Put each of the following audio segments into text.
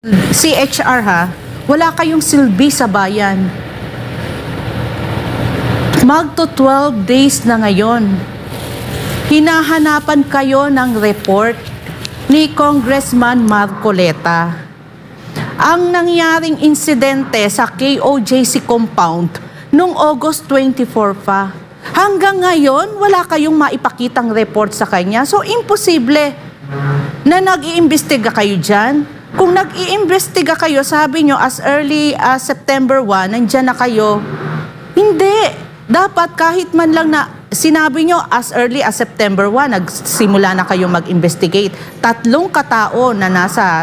CHR wala kayong silbi sa bayan. Magto 12 days na ngayon. Hinahanapan kayo ng report ni Congressman Marcoleta. Ang nangyaring insidente sa KOJC compound noong August 24 pa. Hanggang ngayon, wala kayong maipakitang report sa kanya. So, imposible na nag-iimbestiga kayo dyan. Kung nag-iimbestiga kayo, sabi nyo, as early as September 1, nandyan na kayo. Hindi. Dapat kahit man lang na, sinabi nyo, as early as September 1, nagsimula na kayo mag-investigate. 3 katao na nasa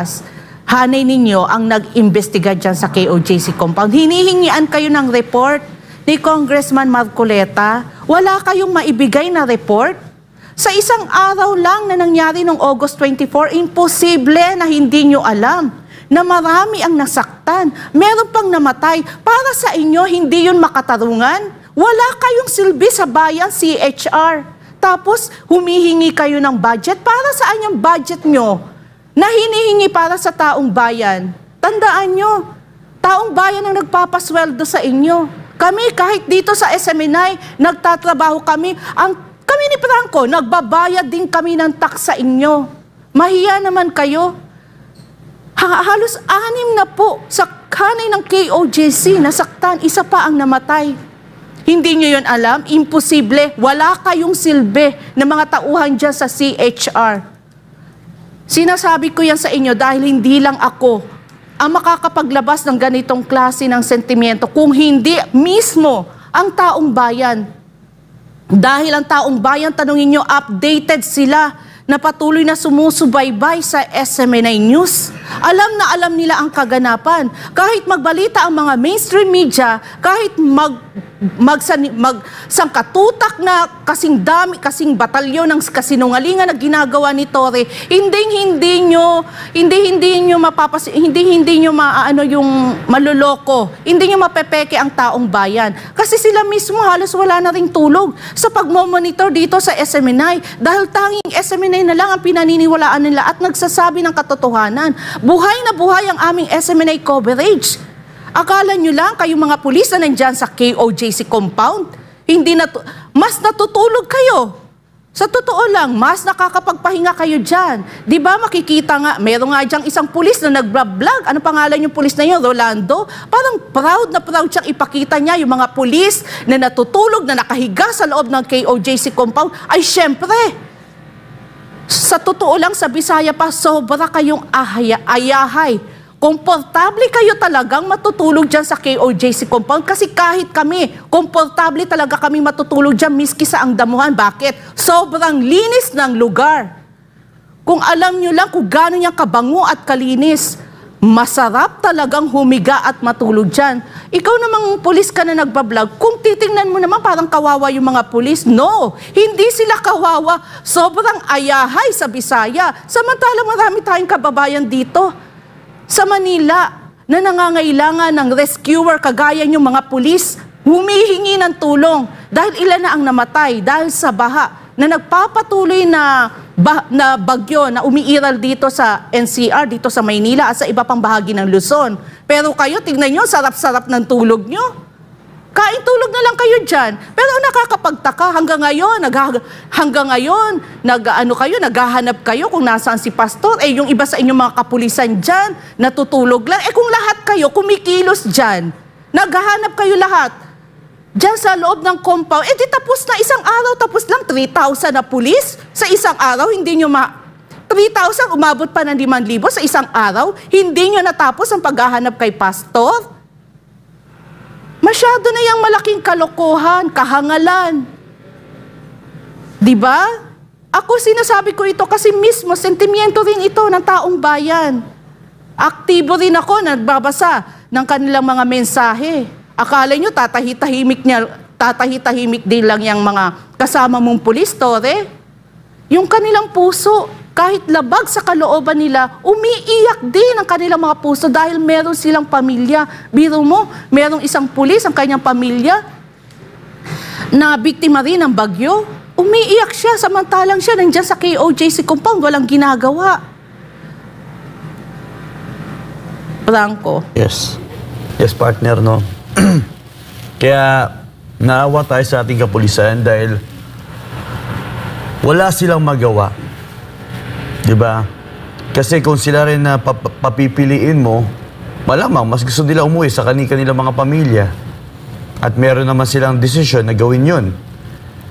hanay ninyo ang nag-imbestiga dyan sa KOJC compound. Hinihingian kayo ng report ni Congressman Marcoleta. Wala kayong maibigay na report? Sa isang araw lang na nangyari noong August 24, imposible na hindi nyo alam na marami ang nasaktan. Meron pang namatay. Para sa inyo, hindi yun makatarungan. Wala kayong silbi sa bayan, CHR. Tapos, humihingi kayo ng budget. Para saan yung budget nyo na hinihingi para sa taong bayan? Tandaan nyo, taong bayan ang nagpapasweldo sa inyo. Kami, kahit dito sa SMNI, nagtatrabaho kami. Kami ni Franco, nagbabayad din kami ng tax sa inyo. Mahiya naman kayo. Halos 6 na po sa hanay ng KOJC nasaktan, isa pa ang namatay. Hindi nyo yun alam? Imposible. Wala kayong silbi ng mga tauhan dyan sa CHR. Sinasabi ko yan sa inyo dahil hindi lang ako ang makakapaglabas ng ganitong klase ng sentimiento kung hindi mismo ang taong bayan. Dahil ang taong bayan, tanungin nyo, updated sila na patuloy na sumusubaybay sa SMNI News. Alam na alam nila ang kaganapan. Kahit magbalita ang mga mainstream media, kahit magsangkatutak na kasing dami, kasing batalyon ng kasinungalingan na ginagawa ni Torre, hindi nyo maano yung maluloko. Hindi nyo mapepeke ang taong bayan. Kasi sila mismo halos wala na ring tulog sa pagmomonitor dito sa SMNI dahil tanging SMNI na lang ang pinaniniwalaan nila at nagsasabi ng katotohanan. Buhay na buhay ang aming SMNI coverage. Akala nyo lang kayong mga pulis na nandyan sa KOJC compound, mas natutulog kayo. Sa totoo lang, mas nakakapagpahinga kayo dyan. Di ba makikita nga, meron nga dyan isang pulis na nag-vlog. Ano pangalan yung pulis na yun? Rolando. Parang proud siyang ipakita niya yung mga pulis na natutulog, na nakahiga sa loob ng KOJC compound. Ay syempre, sa totoo lang, sa Bisaya pa, sobra kayong ayahay. Komportable kayo talagang matutulog dyan sa KOJC compound kasi kahit kami, komportable talaga kami matutulog dyan miski sa ang damuhan. Bakit? Sobrang linis ng lugar. Kung alam nyo lang kung gano'n yung kabango at kalinis, masarap talagang humiga at matulog dyan. Ikaw namang pulis ka na nagbablog, kung titingnan mo naman parang kawawa yung mga pulis. No, hindi sila kawawa. Sobrang ayahay sa Bisaya. Samantala marami tayong kababayan dito sa Manila na nangangailangan ng rescuer kagaya yung mga pulis, humihingi ng tulong dahil ilan na ang namatay dahil sa baha na nagpapatuloy na bagyo na umiiral dito sa NCR, dito sa Maynila at sa iba pang bahagi ng Luzon. Pero kayo, tignan nyo, sarap-sarap ng tulog nyo. Kain tulog na lang kayo dyan. Pero nakakapagtaka, hanggang ngayon, naghahanap kayo kung nasaan si pastor. Eh, yung iba sa inyong mga kapulisan dyan, natutulog lang. Eh, kung lahat kayo kumikilos dyan, naghahanap kayo lahat dyan sa loob ng compound, eh, di tapos na isang araw, tapos lang 3,000 na pulis sa isang araw, hindi nyo 3,000, umabot pa ng 5,000 sa isang araw, hindi nyo natapos ang paghahanap kay pastor. Masyado na yung malaking kalokohan, kahangalan. Diba? Ako sinasabi ko ito kasi mismo sentimiento rin ito ng taong bayan. Aktibo rin ako, nagbabasa ng kanilang mga mensahe. Akala nyo tatahitahimik din lang yung mga kasama mong pulis, Torre? Yung kanilang puso, kahit labag sa kalooban nila, umiiyak din ang kanilang mga puso dahil meron silang pamilya. Biro mo, merong isang pulis ang kanyang pamilya na biktima rin ng bagyo. Umiiyak siya, samantalang siya nandiyan sa KOJC compound, walang ginagawa. Franco. Yes. Yes, partner, no? Kaya naawa tayo sa ating kapulisan dahil wala silang magawa. Diba? Kasi kung sila rin na papipiliin mo, malamang mas gusto nila umuwi sa kanilang mga pamilya. At meron naman silang desisyon na gawin yun.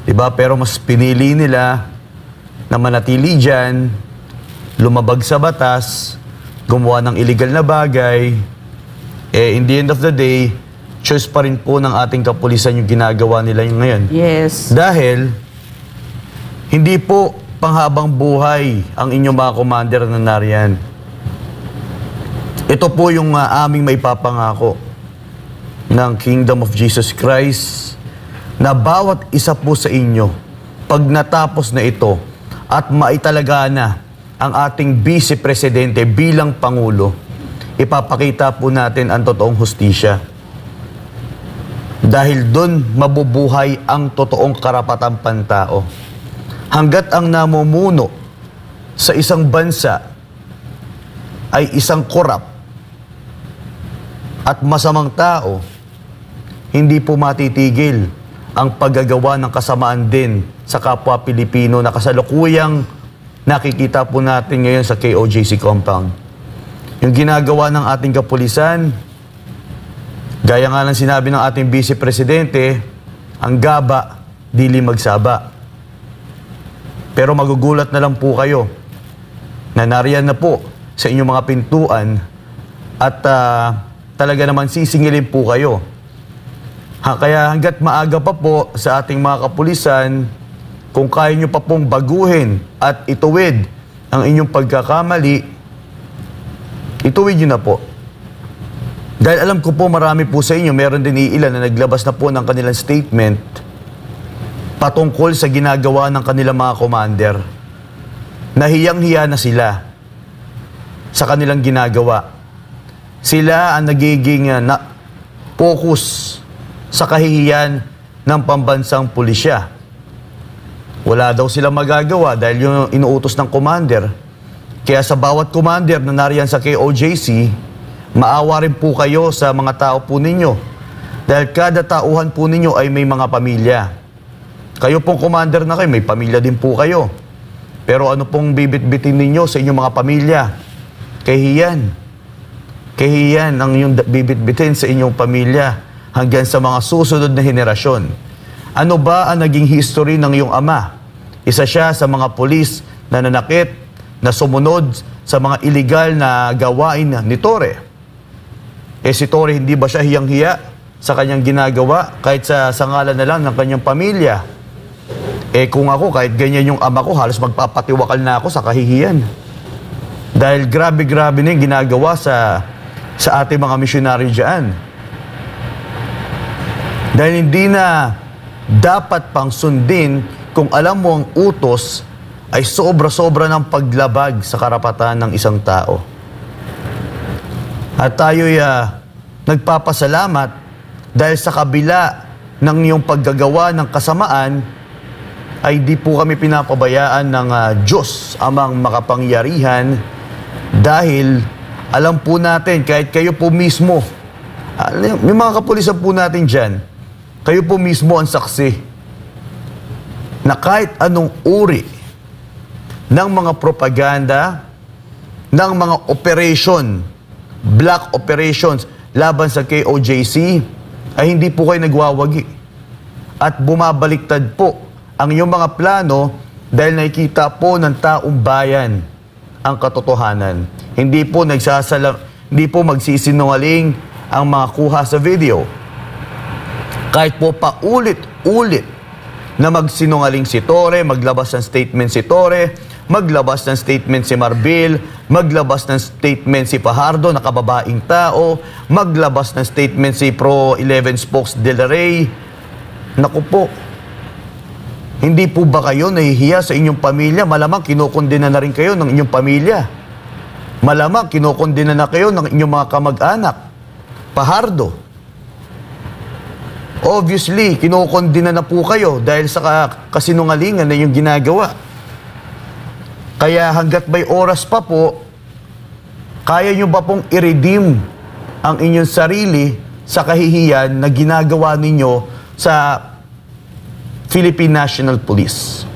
Diba? Pero mas pinili nila na manatili dyan, lumabag sa batas, gumawa ng illegal na bagay. In the end of the day, choice pa rin po ng ating kapulisan yung ginagawa nila yung ngayon. Yes. Dahil, hindi po panghabang buhay ang inyong mga commander na nariyan. Ito po yung aming maipapangako ng Kingdom of Jesus Christ na bawat isa po sa inyo, pag natapos na ito at maitalaga na ang ating Vice Presidente bilang Pangulo, ipapakita po natin ang totoong hustisya. Dahil doon mabubuhay ang totoong karapatang pantao. Hanggat ang namumuno sa isang bansa ay isang korap at masamang tao, hindi po matitigil ang paggagawa ng kasamaan din sa kapwa Pilipino na kasalukuyang nakikita po natin ngayon sa KOJC compound. Yung ginagawa ng ating kapulisan, gaya nga ng sinabi ng ating Vice Presidente, ang gaba, dili magsaba. Pero magugulat na lang po kayo na nariyan na po sa inyong mga pintuan at talaga naman sisingilin po kayo. Kaya hanggat maaga pa po sa ating mga kapulisan, kung kaya nyo pa pong baguhin at ituwid ang inyong pagkakamali, ituwid nyo na po. Dahil alam ko po marami po sa inyo, meron din iilan na naglabas na po ng kanilang statement patungkol sa ginagawa ng kanilang mga commander. Nahiyang-hiya na sila sa kanilang ginagawa. Sila ang nagiging focus sa kahihiyan ng pambansang pulisya. Wala daw silang magagawa dahil yung inuutos ng commander. Kaya sa bawat commander na nariyan sa KOJC, maawa rin po kayo sa mga tao po ninyo. Dahil kada tauhan po ninyo ay may mga pamilya. Kayo pong commander na kayo, may pamilya din po kayo. Pero ano pong bibit-bitin ninyo sa inyong mga pamilya? Kahihiyan. Kahihiyan ang inyong bibit-bitin sa inyong pamilya hanggang sa mga susunod na henerasyon. Ano ba ang naging history ng iyong ama? Isa siya sa mga pulis na nanakit, na sumunod sa mga illegal na gawain ni Torre. Si Torre, hindi ba siya hiyang-hiya sa kanyang ginagawa kahit sa ngalan na lang ng kanyang pamilya? Kung ako, kahit ganyan yung ama ko, halos magpapatiwakal na ako sa kahihiyan. Dahil grabe-grabe na yung ginagawa sa ating mga misyonaryo dyan. Dahil hindi na dapat pang sundin kung alam mo ang utos ay sobra-sobra ng paglabag sa karapatan ng isang tao. At tayo'y nagpapasalamat dahil sa kabila ng iyong paggagawa ng kasamaan, ay di po kami pinapabayaan ng Diyos amang makapangyarihan dahil alam po natin, kahit kayo po mismo, may mga kapulisan po natin dyan, kayo po mismo ang saksi na kahit anong uri ng mga propaganda, ng mga operation, black operations laban sa KOJC, ay hindi po kayo nagwawagi. At bumabaliktad po ang iyong mga plano dahil nakikita po ng taong bayan ang katotohanan. Hindi po magsisinungaling ang mga kuha sa video. Kahit po paulit-ulit na magsinungaling si Torre, maglabas ng statement si Torre, maglabas ng statement si Marbil, maglabas ng statement si Fajardo na kababaing tao, maglabas ng statement si Pro 11 Spokes Del Rey. Naku po, hindi po ba kayo nahihiya sa inyong pamilya? Malamang kinukondena na rin kayo ng inyong pamilya. Malamang kinukondena na kayo ng inyong mga kamag-anak. Fajardo. Obviously, kinukondena na po kayo dahil sa kasinungalingan na inyong ginagawa. Kaya hanggat may oras pa po, Kaya nyo ba pong i-redeem ang inyong sarili sa kahihiyan na ginagawa ninyo sa Philippine National Police?